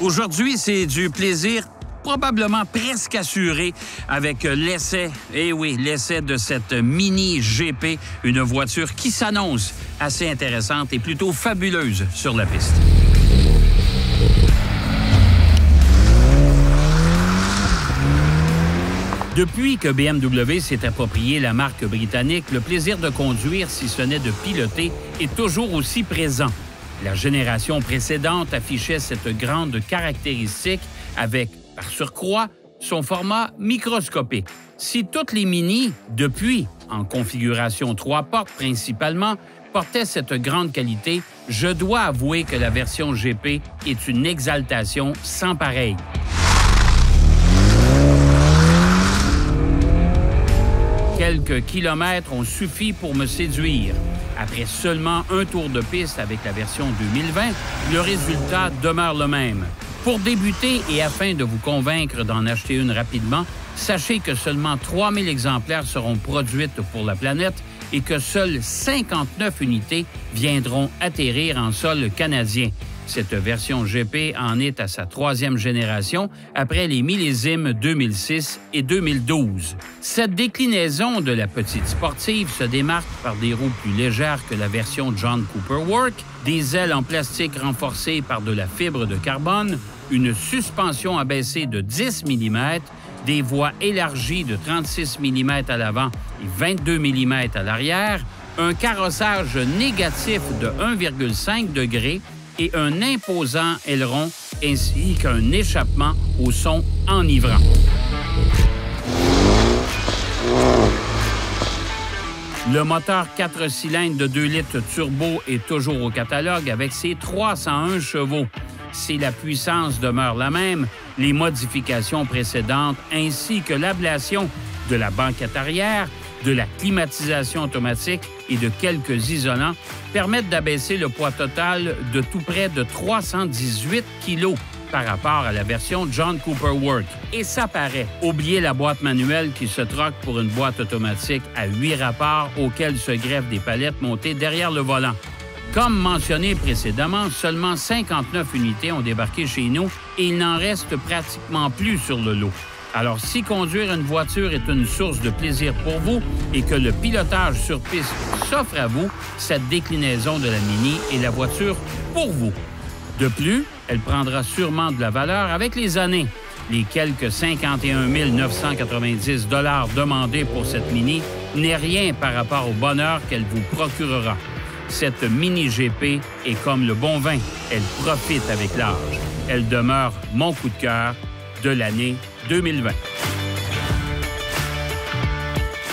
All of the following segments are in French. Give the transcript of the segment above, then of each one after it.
Aujourd'hui, c'est du plaisir probablement presque assuré avec l'essai, l'essai de cette Mini GP, une voiture qui s'annonce assez intéressante et plutôt fabuleuse sur la piste. Depuis que BMW s'est approprié la marque britannique, le plaisir de conduire, si ce n'est de piloter, est toujours aussi présent. La génération précédente affichait cette grande caractéristique avec, par surcroît, son format microscopique. Si toutes les Mini, depuis, en configuration 3 portes principalement, portaient cette grande qualité, je dois avouer que la version GP est une exaltation sans pareille. Quelques kilomètres ont suffi pour me séduire. Après seulement un tour de piste avec la version 2020, le résultat demeure le même. Pour débuter et afin de vous convaincre d'en acheter une rapidement, sachez que seulement 3000 exemplaires seront produites pour la planète et que seules 59 unités viendront atterrir en sol canadien. Cette version GP en est à sa 3e génération après les millésimes 2006 et 2012. Cette déclinaison de la petite sportive se démarque par des roues plus légères que la version John Cooper Works, des ailes en plastique renforcées par de la fibre de carbone, une suspension abaissée de 10 mm, des voies élargies de 36 mm à l'avant et 22 mm à l'arrière, un carrossage négatif de 1,5 degré et un imposant aileron ainsi qu'un échappement au son enivrant. Le moteur 4 cylindres de 2 litres turbo est toujours au catalogue avec ses 301 chevaux. Si la puissance demeure la même, les modifications précédentes ainsi que l'ablation de la banquette arrière, de la climatisation automatique et de quelques isolants permettent d'abaisser le poids total de tout près de 318 kg par rapport à la version John Cooper Works. Et ça paraît. Oubliez la boîte manuelle qui se troque pour une boîte automatique à 8 rapports auxquels se greffent des palettes montées derrière le volant. Comme mentionné précédemment, seulement 59 unités ont débarqué chez nous et il n'en reste pratiquement plus sur le lot. Alors, si conduire une voiture est une source de plaisir pour vous et que le pilotage sur piste s'offre à vous, cette déclinaison de la Mini est la voiture pour vous. De plus, elle prendra sûrement de la valeur avec les années. Les quelques 51 990 $ demandés pour cette Mini n'est rien par rapport au bonheur qu'elle vous procurera. Cette Mini GP est comme le bon vin, elle profite avec l'âge. Elle demeure mon coup de cœur de l'année 2020.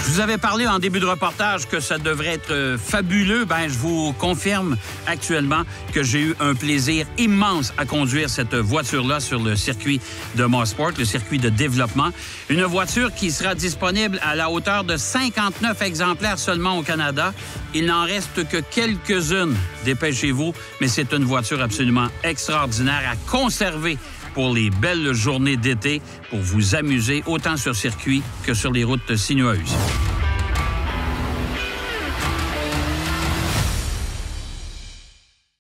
Je vous avais parlé en début de reportage que ça devrait être fabuleux. Je vous confirme actuellement que j'ai eu un plaisir immense à conduire cette voiture-là sur le circuit de Mosport, le circuit de développement. Une voiture qui sera disponible à la hauteur de 59 exemplaires seulement au Canada. Il n'en reste que quelques-unes. Dépêchez-vous, mais c'est une voiture absolument extraordinaire à conserver pour les belles journées d'été, pour vous amuser autant sur circuit que sur les routes sinueuses.